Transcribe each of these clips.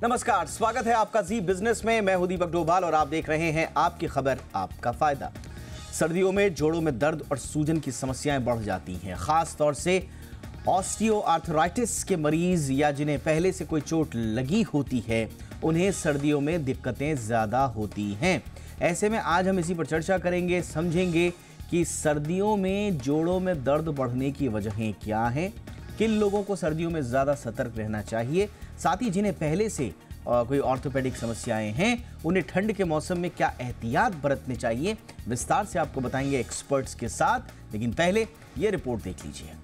नमस्कार, स्वागत है आपका जी बिजनेस में। मैं हूं दीपक डोभाल और आप देख रहे हैं आपकी खबर आपका फायदा। सर्दियों में जोड़ों में दर्द और सूजन की समस्याएं बढ़ जाती हैं, खास तौर से ऑस्टियोआर्थराइटिस के मरीज या जिन्हें पहले से कोई चोट लगी होती है, उन्हें सर्दियों में दिक्कतें ज्यादा होती हैं। ऐसे में आज हम इसी पर चर्चा करेंगे, समझेंगे कि सर्दियों में जोड़ों में दर्द बढ़ने की वजहें क्या हैं, किन लोगों को सर्दियों में ज़्यादा सतर्क रहना चाहिए, साथ ही जिन्हें पहले से कोई ऑर्थोपेडिक समस्याएं हैं उन्हें ठंड के मौसम में क्या एहतियात बरतने चाहिए, विस्तार से आपको बताएंगे एक्सपर्ट्स के साथ। लेकिन पहले ये रिपोर्ट देख लीजिए।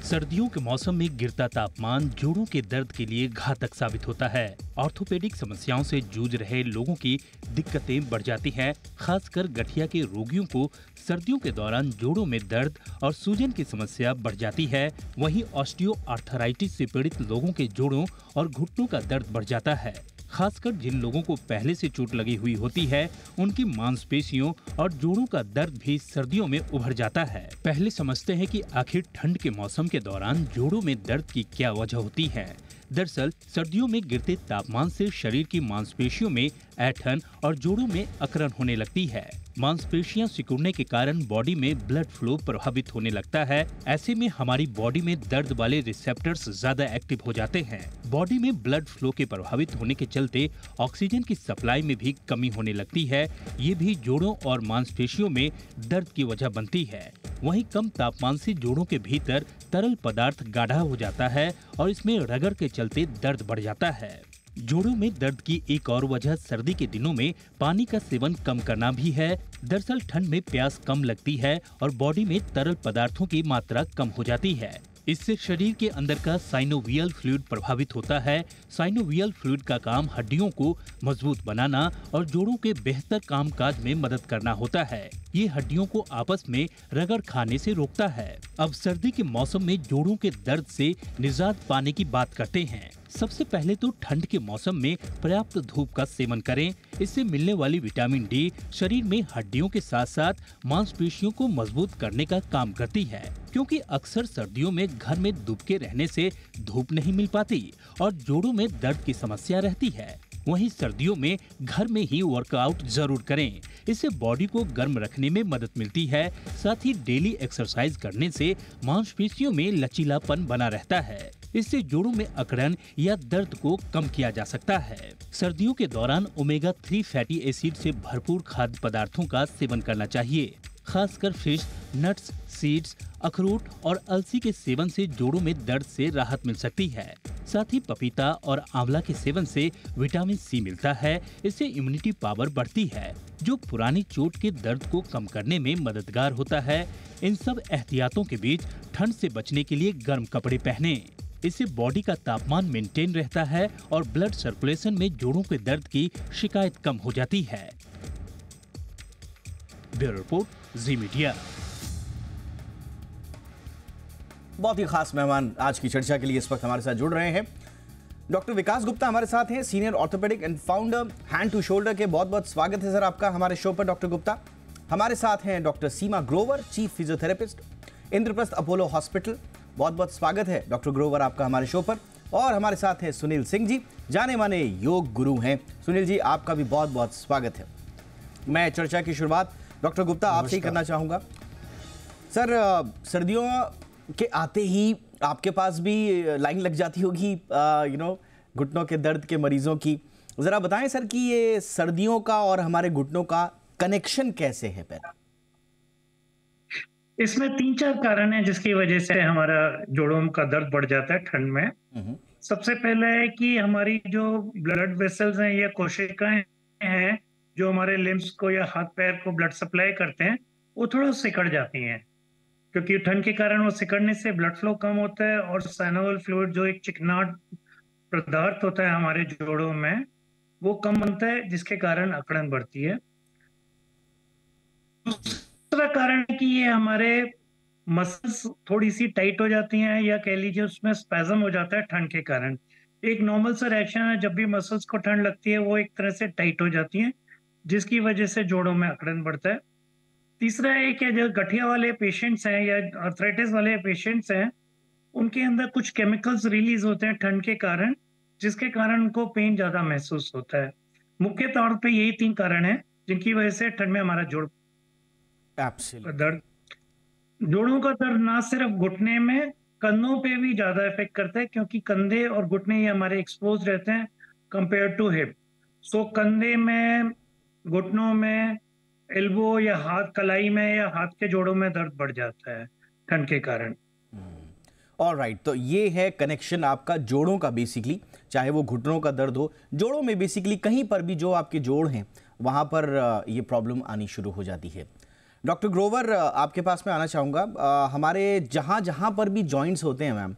सर्दियों के मौसम में गिरता तापमान जोड़ों के दर्द के लिए घातक साबित होता है। ऑर्थोपेडिक समस्याओं से जूझ रहे लोगों की दिक्कतें बढ़ जाती हैं। खासकर गठिया के रोगियों को सर्दियों के दौरान जोड़ों में दर्द और सूजन की समस्या बढ़ जाती है। वहीं ऑस्टियोआर्थराइटिस से पीड़ित लोगों के जोड़ों और घुटनों का दर्द बढ़ जाता है। खासकर जिन लोगों को पहले से चोट लगी हुई होती है, उनकी मांसपेशियों और जोड़ों का दर्द भी सर्दियों में उभर जाता है। पहले समझते हैं कि आखिर ठंड के मौसम के दौरान जोड़ों में दर्द की क्या वजह होती है। दरअसल सर्दियों में गिरते तापमान से शरीर की मांसपेशियों में ऐंठन और जोड़ों में अकड़न होने लगती है। मांसपेशियां सिकुड़ने के कारण बॉडी में ब्लड फ्लो प्रभावित होने लगता है। ऐसे में हमारी बॉडी में दर्द वाले रिसेप्टर्स ज्यादा एक्टिव हो जाते हैं। बॉडी में ब्लड फ्लो के प्रभावित होने के चलते ऑक्सीजन की सप्लाई में भी कमी होने लगती है। ये भी जोड़ों और मांसपेशियों में दर्द की वजह बनती है। वहीं कम तापमान से जोड़ों के भीतर तरल पदार्थ गाढ़ा हो जाता है और इसमें रगड़ के चलते दर्द बढ़ जाता है। जोड़ों में दर्द की एक और वजह सर्दी के दिनों में पानी का सेवन कम करना भी है। दरअसल ठंड में प्यास कम लगती है और बॉडी में तरल पदार्थों की मात्रा कम हो जाती है। इससे शरीर के अंदर का साइनोवियल फ्लूइड प्रभावित होता है। साइनोवियल फ्लूइड का काम हड्डियों को मजबूत बनाना और जोड़ों के बेहतर कामकाज में मदद करना होता है। ये हड्डियों को आपस में रगड़ खाने से रोकता है। अब सर्दी के मौसम में जोड़ों के दर्द से निजात पाने की बात करते हैं। सबसे पहले तो ठंड के मौसम में पर्याप्त धूप का सेवन करें। इससे मिलने वाली विटामिन डी शरीर में हड्डियों के साथ साथ मांसपेशियों को मजबूत करने का काम करती है, क्योंकि अक्सर सर्दियों में घर में दुबके रहने से धूप नहीं मिल पाती और जोड़ों में दर्द की समस्या रहती है। वहीं सर्दियों में घर में ही वर्कआउट जरूर करें, इससे बॉडी को गर्म रखने में मदद मिलती है। साथ ही डेली एक्सरसाइज करने से मांसपेशियों में लचीलापन बना रहता है। इससे जोड़ों में अकड़न या दर्द को कम किया जा सकता है। सर्दियों के दौरान ओमेगा 3 फैटी एसिड से भरपूर खाद्य पदार्थों का सेवन करना चाहिए। खासकर फिश, नट्स, सीड्स, अखरोट और अलसी के सेवन से जोड़ों में दर्द से राहत मिल सकती है। साथ ही पपीता और आंवला के सेवन से विटामिन सी मिलता है। इससे इम्यूनिटी पावर बढ़ती है, जो पुरानी चोट के दर्द को कम करने में मददगार होता है। इन सब एहतियातों के बीच ठंड से बचने के लिए गर्म कपड़े पहने। इससे बॉडी का तापमान मेंटेन रहता है और ब्लड सर्कुलेशन में जोड़ों के दर्द की शिकायत कम हो जाती है। ब्यूरो रिपोर्ट, जी मीडिया। बहुत ही खास मेहमान आज की चर्चा के लिए इस वक्त हमारे साथ जुड़ रहे हैं। डॉक्टर विकास गुप्ता हमारे साथ हैं, senior orthopaedic and founder hand to shoulder के। बहुत बहुत स्वागत है सर आपका हमारे शो पर डॉक्टर गुप्ता। हमारे साथ हैं doctor Seema Grover, chief physiotherapist, Indraprastha Apollo hospital. बहुत बहुत स्वागत है डॉक्टर ग्रोवर आपका हमारे शो पर। और हमारे साथ हैं सुनील सिंह जी, जाने माने योग गुरु हैं। सुनील जी, आपका भी बहुत बहुत स्वागत है। मैं चर्चा की शुरुआत डॉक्टर गुप्ता आपसे ही करना चाहूँगा। सर, सर्दियों के आते ही आपके पास भी लाइन लग जाती होगी घुटनों के दर्द के मरीजों की। ज़रा बताएं सर कि ये सर्दियों का और हमारे घुटनों का कनेक्शन कैसे है पहले? इसमें 3-4 कारण हैं जिसकी वजह से हमारा जोड़ों का दर्द बढ़ जाता है ठंड में। सबसे पहले है कि हमारी जो ब्लड वेसल्स हैं या कोशिकाएं हैं जो हमारे लिम्स को या हाथ पैर को ब्लड सप्लाई करते हैं, वो थोड़ा सिकड़ जाती हैं, क्योंकि ठंड के कारण वो सिकड़ने से ब्लड फ्लो कम होता है और साइनोवियल फ्लूइड जो एक चिकनाट पदार्थ होता है हमारे जोड़ों में, वो कम बनता है, जिसके कारण अकड़न बढ़ती है। दूसरा कारण है कि ये हमारे मसल्स थोड़ी सी टाइट हो जाती हैं, या कह लीजिए उसमें स्पैज्म हो जाता है ठंड के कारण। एक नॉर्मल सा रिएक्शन है, जब भी मसल्स को ठंड लगती है वो एक तरह से टाइट हो जाती हैं, जिसकी वजह से जोड़ों में अकड़न बढ़ता है। तीसरा एक है, जो गठिया वाले पेशेंट्स हैं या आर्थराइटिस वाले पेशेंट्स हैं, उनके अंदर कुछ केमिकल्स रिलीज होते हैं ठंड के कारण, जिसके कारण उनको पेन ज्यादा महसूस होता है। मुख्य तौर पे यही 3 कारण हैं जिनकी वजह से ठंड में हमारा जोड़ का दर्द, जोड़ों का दर्द ना सिर्फ घुटने में, कंधों पे भी ज्यादा इफेक्ट करता है, क्योंकि कंधे और घुटने ये हमारे एक्सपोज रहते हैं कंपेयर टू हिप। सो कंधे में, घुटनों में, एल्बो या हाथ कलाई में या हाथ के जोड़ों में दर्द बढ़ जाता है ठंड के कारण। ऑलराइट, तो ये है कनेक्शन आपका जोड़ों का बेसिकली, चाहे वो घुटनों का दर्द हो, जोड़ों में बेसिकली कहीं पर भी जो आपके जोड़ हैं वहाँ पर ये प्रॉब्लम आनी शुरू हो जाती है। डॉक्टर ग्रोवर, आपके पास मैं आना चाहूँगा। हमारे जहाँ जहाँ पर भी जॉइंट्स होते हैं मैम,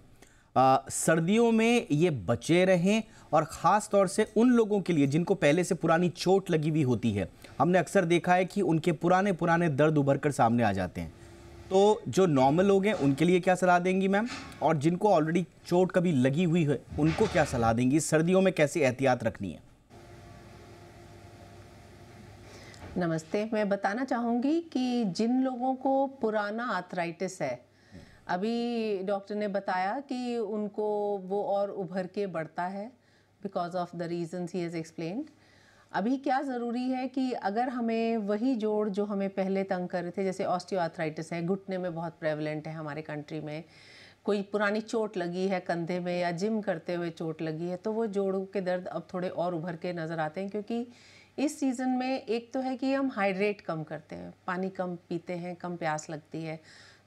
सर्दियों में ये बचे रहें, और ख़ास तौर से उन लोगों के लिए जिनको पहले से पुरानी चोट लगी हुई होती है, हमने अक्सर देखा है कि उनके पुराने पुराने दर्द उभर कर सामने आ जाते हैं। तो जो नॉर्मल लोग हैं उनके लिए क्या सलाह देंगी मैम, और जिनको ऑलरेडी चोट कभी लगी हुई है उनको क्या सलाह देंगी, सर्दियों में कैसे एहतियात रखनी है? नमस्ते। मैं बताना चाहूँगी कि जिन लोगों को पुराना आर्थराइटिस है, अभी डॉक्टर ने बताया कि उनको वो और उभर के बढ़ता है because of the reasons he has explained. अभी क्या ज़रूरी है कि अगर हमें वही जोड़ जो हमें पहले तंग कर रहे थे, जैसे ऑस्टियोआर्थराइटिस है, घुटने में बहुत प्रेवलेंट है हमारे कंट्री में, कोई पुरानी चोट लगी है कंधे में या जिम करते हुए चोट लगी है, तो वो जोड़ों के दर्द अब थोड़े और उभर के नज़र आते हैं। क्योंकि इस सीज़न में एक तो है कि हम हाइड्रेट कम करते हैं, पानी कम पीते हैं, कम प्यास लगती है।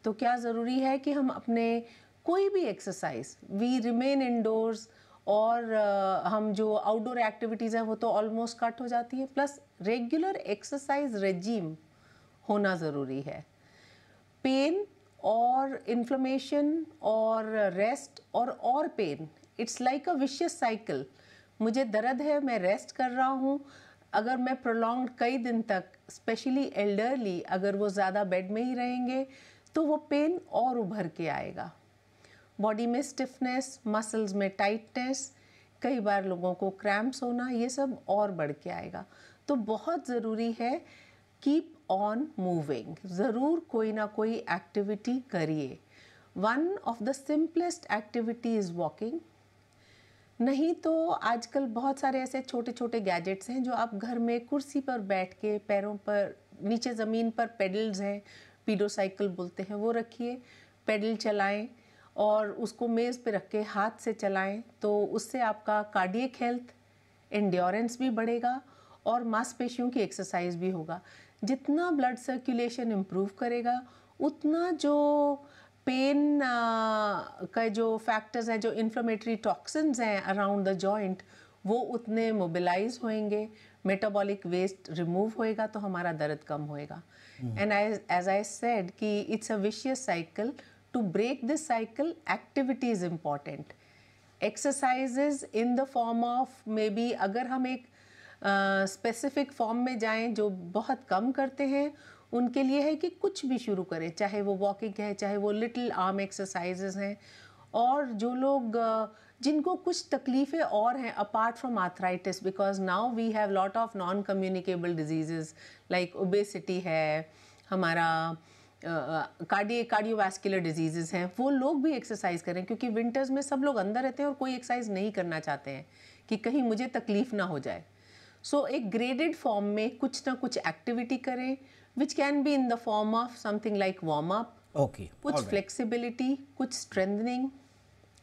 तो क्या ज़रूरी है कि हम अपने कोई भी एक्सरसाइज, वी रिमेन इंडोर्स, और हम जो आउटडोर एक्टिविटीज़ हैं वो तो ऑलमोस्ट कट हो जाती है, प्लस रेगुलर एक्सरसाइज रेजीम होना ज़रूरी है। पेन और इन्फ्लेमेशन और रेस्ट और pain, it's like a vicious cycle. मुझे दर्द है, मैं रेस्ट कर रहा हूँ, अगर मैं प्रोलॉन्ग कई दिन तक, स्पेशली एल्डरली, अगर वो ज़्यादा बेड में ही रहेंगे तो वो पेन और उभर के आएगा। बॉडी में स्टिफनेस, मसल्स में टाइटनेस, कई बार लोगों को क्रैम्प्स होना, ये सब और बढ़ के आएगा। तो बहुत ज़रूरी है कीप ऑन मूविंग, ज़रूर कोई ना कोई एक्टिविटी करिए। One of the simplest activity is walking. नहीं तो आजकल बहुत सारे ऐसे छोटे छोटे गैजेट्स हैं जो आप घर में कुर्सी पर बैठ के, पैरों पर नीचे ज़मीन पर पेडल्स हैं, पीडोसाइकिल बोलते हैं, वो रखिए, पेडल चलाएं और उसको मेज़ पे रख के हाथ से चलाएं, तो उससे आपका कार्डियक हेल्थ, एंड्योरेंस भी बढ़ेगा और मांसपेशियों की एक्सरसाइज भी होगा। जितना ब्लड सर्कुलेशन इम्प्रूव करेगा, उतना जो पेन का जो फैक्टर्स हैं, जो इन्फ्लेमेटरी टॉक्सिन्स हैं अराउंड द जॉइंट, वो उतने मोबिलाइज होंगे, मेटाबॉलिक वेस्ट रिमूव होएगा, तो हमारा दर्द कम होएगा। एंड एज आई सेड कि it's a vicious cycle. To break this cycle, activity is important. Exercises in the form of, maybe अगर हम एक स्पेसिफिक फॉर्म में जाएं जो बहुत कम करते हैं, उनके लिए है कि कुछ भी शुरू करें, चाहे वो वॉकिंग है, चाहे वो लिटिल आर्म एक्सरसाइजेज हैं। और जो लोग जिनको कुछ तकलीफ़ें और हैं apart from arthritis, because now we have lot of non communicable diseases like obesity है, हमारा कार्डियोवैस्कुलर डिजीजेस हैं, वो लोग भी एक्सरसाइज करें। क्योंकि विंटर्स में सब लोग अंदर रहते हैं और कोई एक्सरसाइज नहीं करना चाहते हैं कि कहीं मुझे तकलीफ़ ना हो जाए। सो एक ग्रेडेड फॉर्म में कुछ ना कुछ एक्टिविटी करें, which can be in the form of something like warm up, okay, कुछ flexibility, कुछ strengthening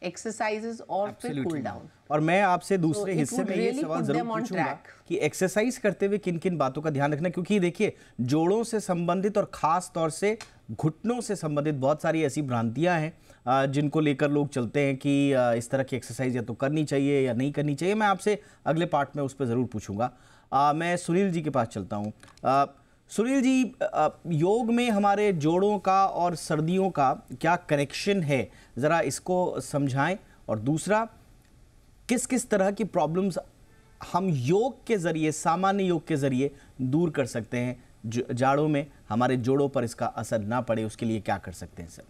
exercises और फिर cool down। और मैं आपसे दूसरे हिस्से में ये सवाल जरूर पूछूंगा कि एक्सरसाइज करते हुए किन किन बातों का ध्यान रखना, क्योंकि देखिए जोड़ों से संबंधित और खास तौर से घुटनों से संबंधित बहुत सारी ऐसी भ्रांतियां हैं जिनको लेकर लोग चलते हैं कि इस तरह की एक्सरसाइज या तो करनी चाहिए या नहीं करनी चाहिए। मैं आपसे अगले पार्ट में उस पर ज़रूर पूछूंगा। मैं सुनील जी के पास चलता हूँ। सुनील जी, योग में हमारे जोड़ों का और सर्दियों का क्या कनेक्शन है, ज़रा इसको समझाएं। और दूसरा, किस किस तरह की प्रॉब्लम्स हम योग के ज़रिए, सामान्य योग के ज़रिए दूर कर सकते हैं, जाड़ों में हमारे जोड़ों पर इसका असर ना पड़े, उसके लिए क्या कर सकते हैं सर?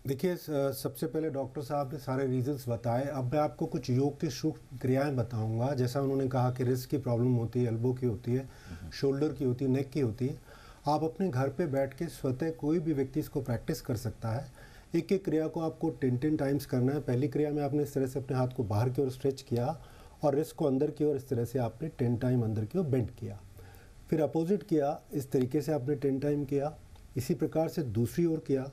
देखिए, सबसे पहले डॉक्टर साहब ने सारे रीजंस बताए। अब मैं आपको कुछ योग की सूक्ष्म क्रियाएं बताऊंगा। जैसा उन्होंने कहा कि रिस्ट की प्रॉब्लम होती है, एल्बो की होती है, शोल्डर की होती है, नेक की होती है। आप अपने घर पे बैठ के स्वतः कोई भी व्यक्ति इसको प्रैक्टिस कर सकता है। एक एक क्रिया को आपको 10 टाइम्स करना है। पहली क्रिया में आपने इस तरह से अपने हाथ को बाहर की ओर स्ट्रेच किया और रिस्ट को अंदर की ओर इस तरह से आपने 10 टाइम अंदर की ओर बेंड किया। फिर अपोजिट किया, इस तरीके से आपने 10 टाइम किया। इसी प्रकार से दूसरी ओर किया।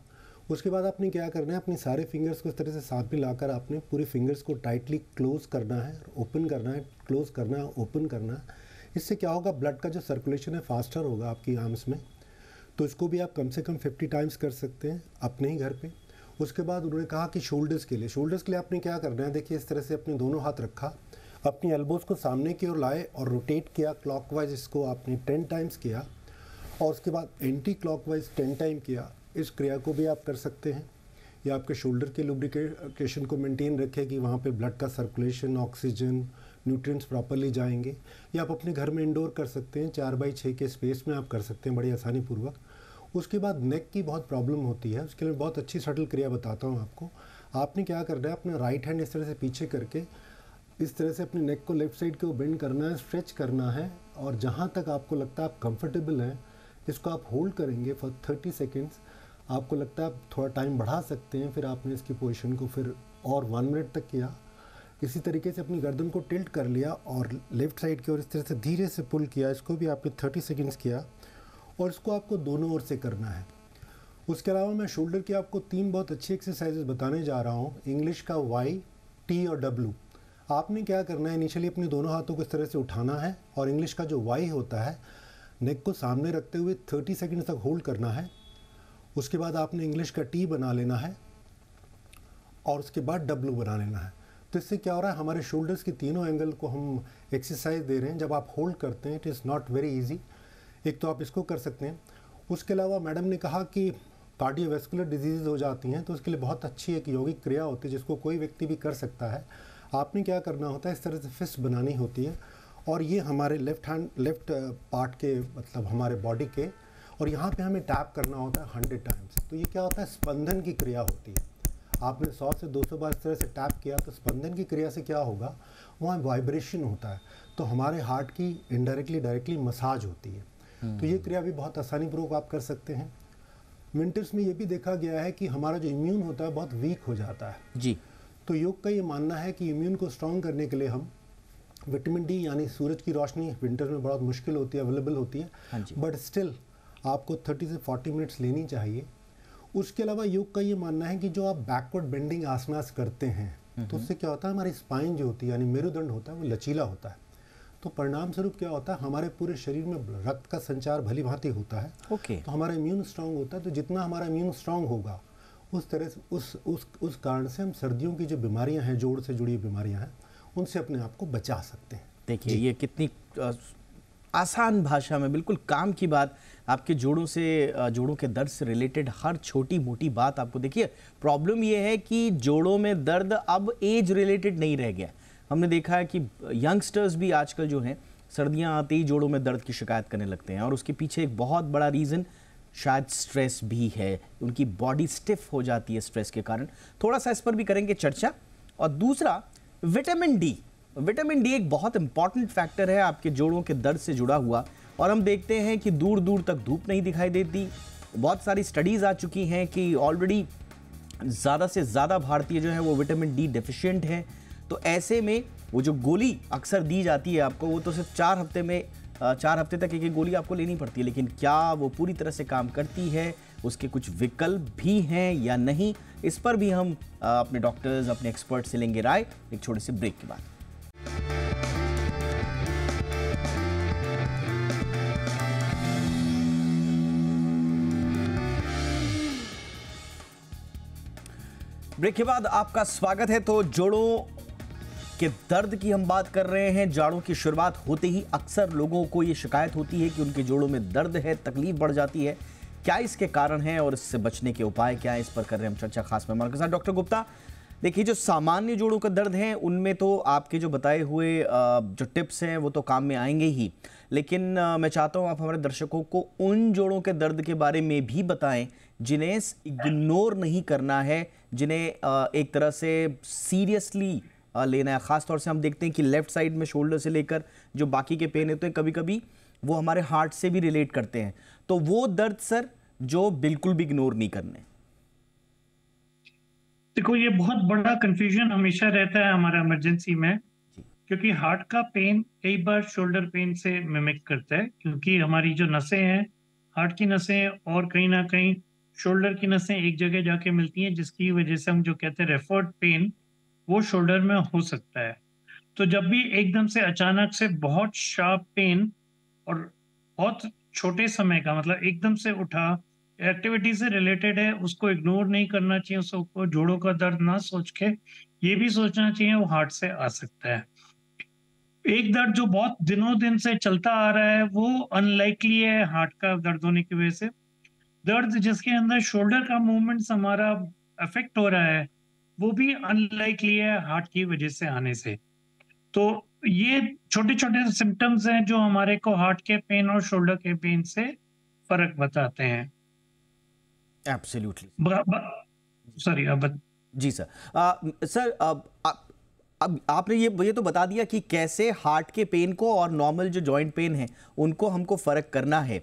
उसके बाद आपने क्या करना है, अपने सारे फिंगर्स को इस तरह से साथ में लाकर आपने पूरी फिंगर्स को टाइटली क्लोज करना है, ओपन करना है, क्लोज करना है, ओपन करना है। इससे क्या होगा, ब्लड का जो सर्कुलेशन है फास्टर होगा आपकी आर्म्स में। तो इसको भी आप कम से कम 50 टाइम्स कर सकते हैं अपने ही घर पे। उसके बाद उन्होंने कहा कि शोल्डर्स के लिए आपने क्या करना है, देखिए इस तरह से अपने दोनों हाथ रखा, अपनी एल्बोज़ को सामने की ओर लाए और रोटेट किया क्लॉकवाइज। इसको आपने 10 टाइम्स किया और उसके बाद एंटी क्लॉकवाइज 10 टाइम किया। इस क्रिया को भी आप कर सकते हैं। ये आपके शोल्डर के लुब्रिकेशन को मेंटेन रखे कि वहाँ पे ब्लड का सर्कुलेशन, ऑक्सीजन, न्यूट्रिएंट्स प्रॉपरली जाएंगे। ये आप अपने घर में इंडोर कर सकते हैं, 4x6 के स्पेस में आप कर सकते हैं बड़ी आसानी पूर्वक। उसके बाद नेक की बहुत प्रॉब्लम होती है, उसके लिए बहुत अच्छी सटल क्रिया बताता हूँ आपको। आपने क्या करना है, अपना राइट हैंड इस तरह से पीछे करके इस तरह से अपने नेक को लेफ्ट साइड को बेंड करना है, स्ट्रेच करना है और जहाँ तक आपको लगता है आप कंफर्टेबल हैं इसको आप होल्ड करेंगे फॉर 30 सेकेंड्स। आपको लगता है आप थोड़ा टाइम बढ़ा सकते हैं, फिर आपने इसकी पोजीशन को फिर और 1 मिनट तक किया। इसी तरीके से अपनी गर्दन को टिल्ट कर लिया और लेफ़्ट साइड की ओर इस तरह से धीरे से पुल किया। इसको भी आपने 30 सेकेंड्स किया और इसको आपको दोनों ओर से करना है। उसके अलावा मैं शोल्डर की आपको 3 बहुत अच्छी एक्सरसाइजेज बताने जा रहा हूँ। इंग्लिश का Y, T और W। आपने क्या करना है, इनिशियली अपने दोनों हाथों को इस तरह से उठाना है और इंग्लिश का जो Y होता है नेक को सामने रखते हुए 30 सेकेंड तक होल्ड करना है। उसके बाद आपने इंग्लिश का T बना लेना है और उसके बाद W बना लेना है। तो इससे क्या हो रहा है, हमारे शोल्डर्स की तीनों एंगल को हम एक्सरसाइज दे रहे हैं। जब आप होल्ड करते हैं it is not very easy. एक तो आप इसको कर सकते हैं। उसके अलावा मैडम ने कहा कि कार्डियोवैस्कुलर डिजीज़ हो जाती हैं तो उसके लिए बहुत अच्छी एक यौगिक क्रिया होती है जिसको कोई व्यक्ति भी कर सकता है। आपने क्या करना होता है, इस तरह से फिस्ट बनानी होती है और ये हमारे लेफ्ट पार्ट के मतलब हमारे बॉडी के, और यहाँ पे हमें टैप करना होता है 100 टाइम्स। तो ये क्या होता है, स्पंदन की क्रिया होती है। आपने 100 से 200 बार इस तरह से टैप किया तो स्पंदन की क्रिया से क्या होगा, वहाँ वाइब्रेशन होता है तो हमारे हार्ट की इनडायरेक्टली डायरेक्टली मसाज होती है। तो ये क्रिया भी बहुत आसानी पूर्वक आप कर सकते हैं। विंटर्स में ये भी देखा गया है कि हमारा जो इम्यून होता है बहुत वीक हो जाता है जी। तो योग का ये मानना है कि इम्यून को स्ट्रॉन्ग करने के लिए हम विटामिन डी यानी सूरज की रोशनी विंटर में बहुत मुश्किल होती है, अवेलेबल होती है, बट स्टिल आपको 30 से 40 मिनट्स लेनी चाहिए। उसके अलावा योग का ये मानना है कि जो आप बैकवर्ड बेंडिंग आसनास करते हैं तो उससे क्या होता है, हमारी स्पाइन जो होती है यानी मेरुदंड होता है वो लचीला होता है। तो परिणाम स्वरूप क्या होता है, हमारे पूरे शरीर में रक्त का संचार भली भांति होता है। तो हमारा इम्यून स्ट्रांग होता है। तो जितना हमारा इम्यून स्ट्रांग होगा उस तरह से उस कारण से हम सर्दियों की जो बीमारियां हैं, जोड़ से जुड़ी बीमारियां हैं, उनसे अपने आप को बचा सकते हैं। देखिए ये कितनी आसान भाषा में बिल्कुल काम की बात, आपके जोड़ों के दर्द से रिलेटेड हर छोटी मोटी बात आपको। देखिए प्रॉब्लम ये है कि जोड़ों में दर्द अब एज रिलेटेड नहीं रह गया। हमने देखा है कि यंगस्टर्स भी आजकल जो हैं सर्दियां आते ही जोड़ों में दर्द की शिकायत करने लगते हैं और उसके पीछे एक बहुत बड़ा रीज़न शायद स्ट्रेस भी है। उनकी बॉडी स्टिफ हो जाती है स्ट्रेस के कारण। थोड़ा सा इस पर भी करेंगे चर्चा। और दूसरा विटामिन डी एक बहुत इंपॉर्टेंट फैक्टर है आपके जोड़ों के दर्द से जुड़ा हुआ, और हम देखते हैं कि दूर दूर तक धूप नहीं दिखाई देती। बहुत सारी स्टडीज़ आ चुकी हैं कि ऑलरेडी ज़्यादा से ज़्यादा भारतीय जो है वो विटामिन डी डेफिशिएंट हैं। तो ऐसे में वो जो गोली अक्सर दी जाती है आपको, वो तो सिर्फ 4 हफ्ते तक एक गोली आपको लेनी पड़ती है, लेकिन क्या वो पूरी तरह से काम करती है, उसके कुछ विकल्प भी हैं या नहीं, इस पर भी हम अपने डॉक्टर्स, अपने एक्सपर्ट से लेंगे राय एक छोटे से ब्रेक के बाद। ब्रेक के बाद आपका स्वागत है। तो जोड़ों के दर्द की हम बात कर रहे हैं। जाड़ों की शुरुआत होते ही अक्सर लोगों को ये शिकायत होती है कि उनके जोड़ों में दर्द है, तकलीफ बढ़ जाती है। क्या इसके कारण हैं और इससे बचने के उपाय क्या है, इस पर कर रहे हैं हम चर्चा खास मेहमान के साथ डॉक्टर गुप्ता। देखिए जो सामान्य जोड़ों का दर्द है उनमें तो आपके जो बताए हुए जो टिप्स हैं वो तो काम में आएंगे ही, लेकिन मैं चाहता हूँ आप हमारे दर्शकों को उन जोड़ों के दर्द के बारे में भी बताएं जिन्हें इग्नोर नहीं करना है, जिन्हें एक तरह से सीरियसली लेना है। ख़ास तौर से हम देखते हैं कि लेफ्ट साइड में शोल्डर से लेकर जो बाकी के पेन होते हैं कभी कभी वो हमारे हार्ट से भी रिलेट करते हैं। तो वो दर्द सर जो बिल्कुल भी इग्नोर नहीं करने। देखो, ये बहुत बड़ा कंफ्यूजन हमेशा रहता है हमारा इमरजेंसी में, क्योंकि हार्ट का पेन कई बार शोल्डर पेन से मिमिक करता है, क्योंकि हमारी जो नसें हैं, हार्ट की नसें और कहीं ना कहीं शोल्डर की नसें एक जगह जाके मिलती हैं, जिसकी वजह से हम जो कहते हैं रेफर्ड पेन, वो शोल्डर में हो सकता है। तो जब भी एकदम से अचानक से बहुत शार्प पेन और बहुत छोटे समय का, मतलब एकदम से उठा, एक्टिविटी से रिलेटेड है, उसको इग्नोर नहीं करना चाहिए। उसको जोड़ों का दर्द ना सोच के ये भी सोचना चाहिए वो हार्ट से आ सकता है। एक दर्द जो बहुत दिनों दिन से चलता आ रहा है वो अनलाइकली है हार्ट का दर्द होने की वजह से। दर्द जिसके अंदर शोल्डर का मूवमेंट्स हमारा अफेक्ट हो रहा है वो भी अनलाइकली है हार्ट की वजह से आने से। तो ये छोटे छोटे सिम्टम्स हैं जो हमारे को हार्ट के पेन और शोल्डर के पेन से फर्क बताते हैं। एब्सोल्युटली। सॉरी, अब जी सर। सर अब आपने ये तो बता दिया कि कैसे हार्ट के पेन को और नॉर्मल जो जॉइंट पेन है उनको हमको फ़र्क करना है।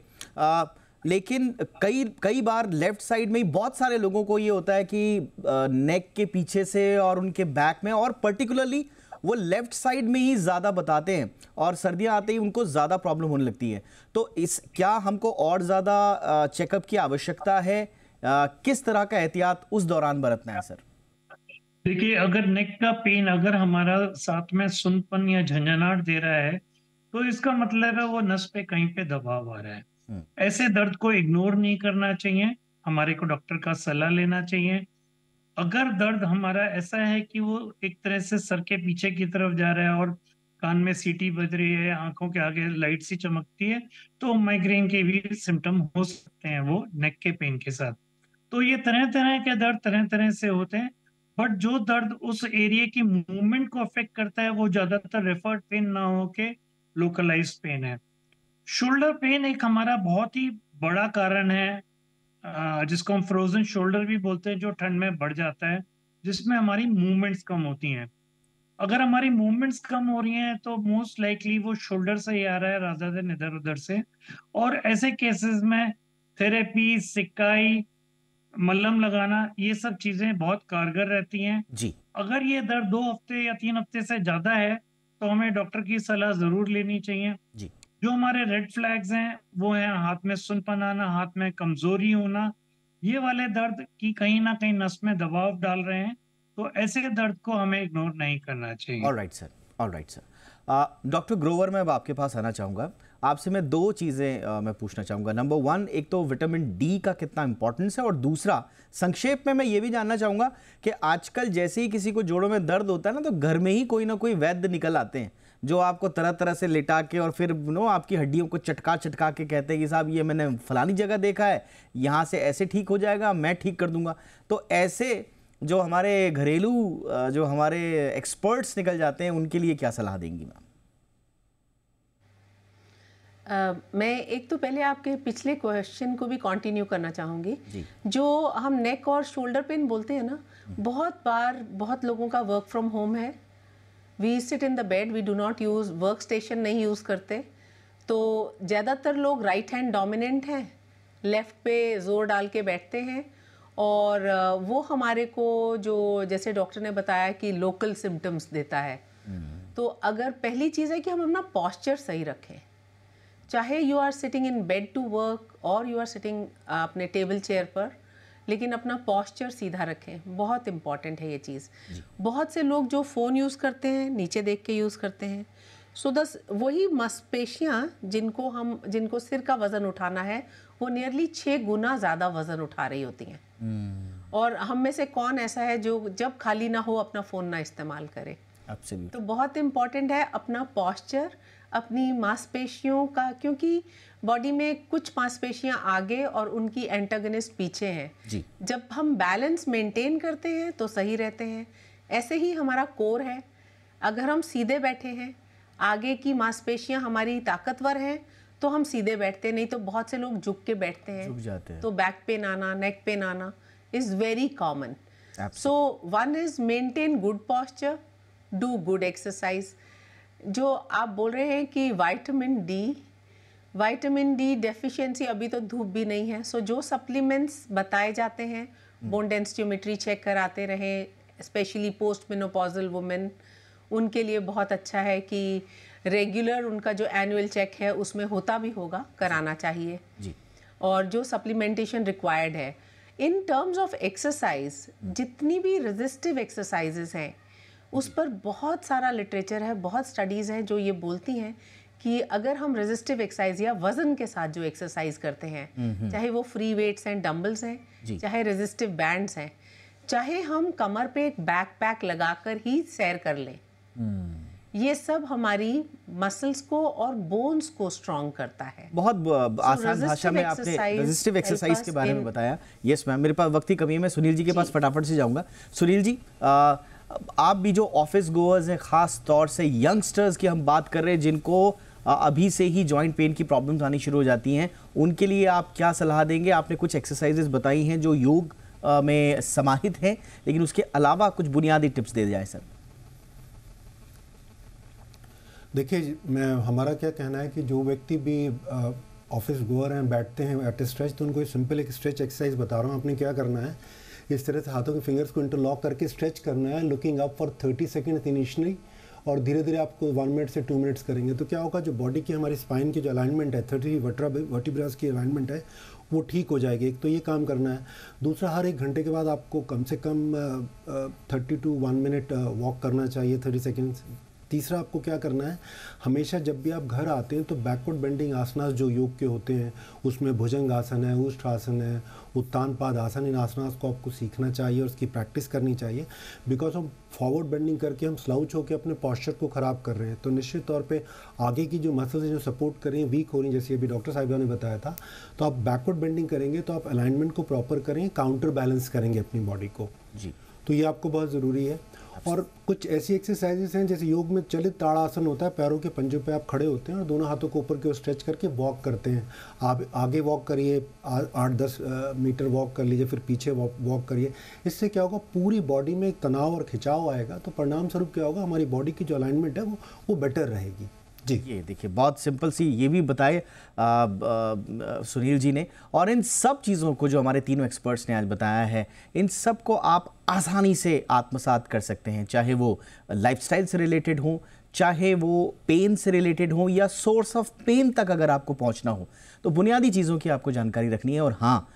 लेकिन कई बार लेफ्ट साइड में ही बहुत सारे लोगों को ये होता है कि नेक के पीछे से और उनके बैक में, और पर्टिकुलरली वो लेफ्ट साइड में ही ज़्यादा बताते हैं और सर्दियां आते ही उनको ज़्यादा प्रॉब्लम होने लगती है। तो क्या हमको और ज़्यादा चेकअप की आवश्यकता है? किस तरह का एहतियात उस दौरान बरतना है सर? देखिए, अगर नेक का पेन अगर हमारा साथ में सुनपन या झंझनाहट दे रहा है तो इसका मतलब है वो नस पे कहीं पे दबाव आ रहा है। ऐसे दर्द को इग्नोर नहीं करना चाहिए, हमारे को डॉक्टर का सलाह लेना चाहिए। अगर दर्द हमारा ऐसा है कि वो एक तरह से सर के पीछे की तरफ जा रहा है और कान में सीटी बज रही है, आंखों के आगे लाइट सी चमकती है, तो माइग्रेन के भी सिम्टम हो सकते हैं वो नेक के पेन के साथ। तो ये तरह तरह के दर्द तरह तरह से होते हैं, बट जो दर्द उस एरिया की मूवमेंट को अफेक्ट करता है वो ज्यादातर रेफर्ड पेन ना हो के लोकलाइज्ड पेन है। शोल्डर पेन एक हमारा बहुत ही बड़ा कारण है, जिसको हम फ्रोजन शोल्डर भी बोलते हैं, जो ठंड में बढ़ जाता है, जिसमें हमारी मूवमेंट्स कम होती हैं। अगर हमारी मूवमेंट्स कम हो रही हैं तो मोस्ट लाइकली वो शोल्डर से ही आ रहा है रादर देन इधर उधर से। और ऐसे केसेस में थेरेपी, सिकाई, मल्लम लगाना, ये सब चीजें बहुत कारगर रहती हैं जी। अगर ये दर्द 2 हफ्ते या 3 हफ्ते से ज्यादा है तो हमें डॉक्टर की सलाह जरूर लेनी चाहिए जी। जो हमारे रेड फ्लैग्स हैं वो हैं हाथ में सुनपन आना, हाथ में कमजोरी होना, ये वाले दर्द की कहीं ना कहीं नस में दबाव डाल रहे हैं, तो ऐसे दर्द को हमें इग्नोर नहीं करना चाहिए। Alright sir, alright sir. Doctor Grover, मैं अब आपके पास आना चाहूँगा। आपसे मैं 2 चीज़ें मैं पूछना चाहूँगा। नंबर 1, एक तो विटामिन डी का कितना इंपॉर्टेंस है, और दूसरा संक्षेप में मैं ये भी जानना चाहूँगा कि आजकल जैसे ही किसी को जोड़ों में दर्द होता है ना, तो घर में ही कोई ना कोई वैद्य निकल आते हैं जो आपको तरह तरह से लिटा के और फिर आपकी हड्डियों को चटका चटका के कहते हैं कि साहब ये मैंने फलानी जगह देखा है, यहाँ से ऐसे ठीक हो जाएगा, मैं ठीक कर दूंगा। तो ऐसे जो हमारे घरेलू जो हमारे एक्सपर्ट्स निकल जाते हैं उनके लिए क्या सलाह देंगी मैम? मैं एक तो पहले आपके पिछले क्वेश्चन को भी कंटिन्यू करना चाहूँगी। जो हम नेक और शोल्डर पेन बोलते हैं ना, बहुत बार बहुत लोगों का वर्क फ्रॉम होम है, we sit in the bed, we do not use work station, नहीं यूज़ करते। तो ज़्यादातर लोग राइट हैंड डोमिनेंट हैं, लेफ़्ट पे जोर डाल के बैठते हैं, और वो हमारे को जो जैसे डॉक्टर ने बताया कि लोकल सिम्टम्स देता है। तो अगर पहली चीज़ है कि हम अपना पॉस्चर सही रखें, चाहे you are sitting in bed to work और यू आर सिटिंग अपने टेबल चेयर पर, लेकिन अपना पॉस्चर सीधा रखें, बहुत इंपॉर्टेंट है ये चीज़। बहुत से लोग जो फ़ोन यूज़ करते हैं नीचे देख के यूज़ करते हैं, सो वही मांसपेशियाँ जिनको सिर का वज़न उठाना है वो नियरली 6 गुना ज़्यादा वज़न उठा रही होती हैं। और हम में से कौन ऐसा है जो जब खाली ना हो अपना फ़ोन ना इस्तेमाल करे? तो बहुत इम्पॉर्टेंट है अपना पॉस्चर, अपनी मांसपेशियों का, क्योंकि बॉडी में कुछ मांसपेशियां आगे और उनकी एंटागनिस्ट पीछे हैं जी। जब हम बैलेंस मेंटेन करते हैं तो सही रहते हैं। ऐसे ही हमारा कोर है, अगर हम सीधे बैठे हैं, आगे की मांसपेशियां हमारी ताकतवर हैं, तो हम सीधे बैठते, नहीं तो बहुत से लोग झुक के बैठते हैं, झुक जाते हैं। तो बैक पेन आना, नेक पेन आना is very common. So one is maintain good posture, do good exercise. जो आप बोल रहे हैं कि विटामिन डी डेफिशिएंसी, अभी तो धूप भी नहीं है, सो जो सप्लीमेंट्स बताए जाते हैं, बोन डेंसिटोमेट्री चेक कराते रहें, स्पेशली पोस्ट मेनोपॉजल वुमेन, उनके लिए बहुत अच्छा है कि रेगुलर उनका जो एनुअल चेक है उसमें होता भी होगा, कराना चाहिए जी। और जो सप्लीमेंटेशन रिक्वायर्ड है। इन टर्म्स ऑफ एक्सरसाइज, जितनी भी रेजिस्टिव एक्सरसाइजेस हैं उस पर बहुत सारा लिटरेचर है, बहुत स्टडीज़ हैं जो ये बोलती हैं कि अगर हम रेजिस्टिव एक्सरसाइज या वजन के साथ जो एक्सरसाइज करते हैं, चाहे वो फ्री वेट्स हैं, डंबल्स हैं, चाहे रेजिस्टिव बैंड्स हैं, चाहे हम कमर पे एक बैकपैक लगाकर ही सैर कर लें, ये सब हमारी मसल्स को और बोन्स को स्ट्रॉन्ग करता है। बहुत आसान भाषा में आपने रेजिस्टिव एक्सरसाइज के बारे में बताया। यस मैम, मेरे पास वक्त की कमी है, मैं सुनील जी के पास फटाफट से जाऊंगा। सुनील जी, आप भी जो ऑफिस गोअर्स हैं, खास तौर से यंगस्टर्स की हम बात कर रहे हैं जिनको अभी से ही जॉइंट पेन की प्रॉब्लम्स आनी शुरू हो जाती हैं, उनके लिए आप क्या सलाह देंगे? आपने कुछ एक्सरसाइजेस बताई हैं जो योग में समाहित हैं, लेकिन उसके अलावा कुछ बुनियादी टिप्स दे जाए सर। देखिए, हमारा क्या कहना है कि जो व्यक्ति भी ऑफिस गोअर हैं, बैठते हैं एट स्ट्रेच, तो उनको सिंपल एक स्ट्रेच एक्सरसाइज बता रहा हूँ। आपने क्या करना है, इस तरह से हाथों के फिंगर्स को इंटरलॉक करके स्ट्रेच करना है, looking up for 30 seconds initially, और धीरे धीरे आपको 1 मिनट से 2 मिनट्स करेंगे तो क्या होगा, जो बॉडी की हमारी स्पाइन की जो अलाइनमेंट है, 30 वर्टिब्रास की अलाइनमेंट है, वो ठीक हो जाएगी। एक तो ये काम करना है। दूसरा, हर 1 घंटे के बाद आपको कम से कम 30 to 1 मिनट वॉक करना चाहिए, 30 सेकेंड्स। तीसरा, आपको क्या करना है, हमेशा जब भी आप घर आते हैं तो बैकवर्ड बेंडिंग आसनास जो योग के होते हैं, उसमें भुजंग आसन है, उष्ट्रासन है, उत्तान पाद आसन, इन आसनास को आपको सीखना चाहिए और उसकी प्रैक्टिस करनी चाहिए। बिकॉज हम फॉरवर्ड बेंडिंग करके हम स्लाउच होकर अपने पॉस्चर को ख़राब कर रहे हैं, तो निश्चित तौर पे आगे की जो मसल्स हैं जो सपोर्ट कर रही हैं, वीक हो रही हैं, जैसे अभी डॉक्टर साहिबा ने बताया था। तो आप बैकवर्ड बेंडिंग करेंगे तो आप अलाइनमेंट को प्रॉपर करेंगे, काउंटर बैलेंस करेंगे अपनी बॉडी को जी, तो ये आपको बहुत ज़रूरी है। और कुछ ऐसी एक्सरसाइजेस हैं जैसे योग में चलित ताड़ासन होता है, पैरों के पंजों पे आप खड़े होते हैं और दोनों हाथों को ऊपर की ओर स्ट्रेच करके वॉक करते हैं। आप आगे वॉक करिए, 8-10 मीटर वॉक कर लीजिए, फिर पीछे वॉक करिए। इससे क्या होगा, पूरी बॉडी में एक तनाव और खिंचाव आएगा, तो परिणाम स्वरूप क्या होगा, हमारी बॉडी की जो अलाइनमेंट है वो बेटर रहेगी जी। ये देखिए, बहुत सिंपल सी ये भी बताए सुनील जी ने, और इन सब चीज़ों को जो हमारे तीनों एक्सपर्ट्स ने आज बताया है, इन सब को आप आसानी से आत्मसात कर सकते हैं, चाहे वो लाइफस्टाइल से रिलेटेड हो, चाहे वो पेन से रिलेटेड हो, या सोर्स ऑफ पेन तक अगर आपको पहुंचना हो, तो बुनियादी चीज़ों की आपको जानकारी रखनी है। और हाँ,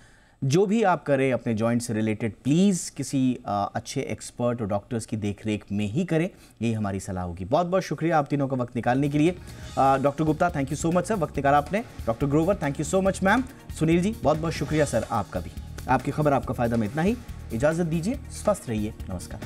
जो भी आप करें अपने जॉइंट से रिलेटेड, प्लीज़ किसी अच्छे एक्सपर्ट और डॉक्टर्स की देखरेख में ही करें, यही हमारी सलाह होगी। बहुत बहुत शुक्रिया आप तीनों का वक्त निकालने के लिए। Doctor Gupta, thank you so much sir, वक्त निकाला आपने। Doctor Grover, thank you so much ma'am. Sunil ji, बहुत बहुत शुक्रिया सर आपका भी। आपकी खबर आपका फ़ायदा में इतना ही, इजाज़त दीजिए, स्वस्थ रहिए, नमस्कार।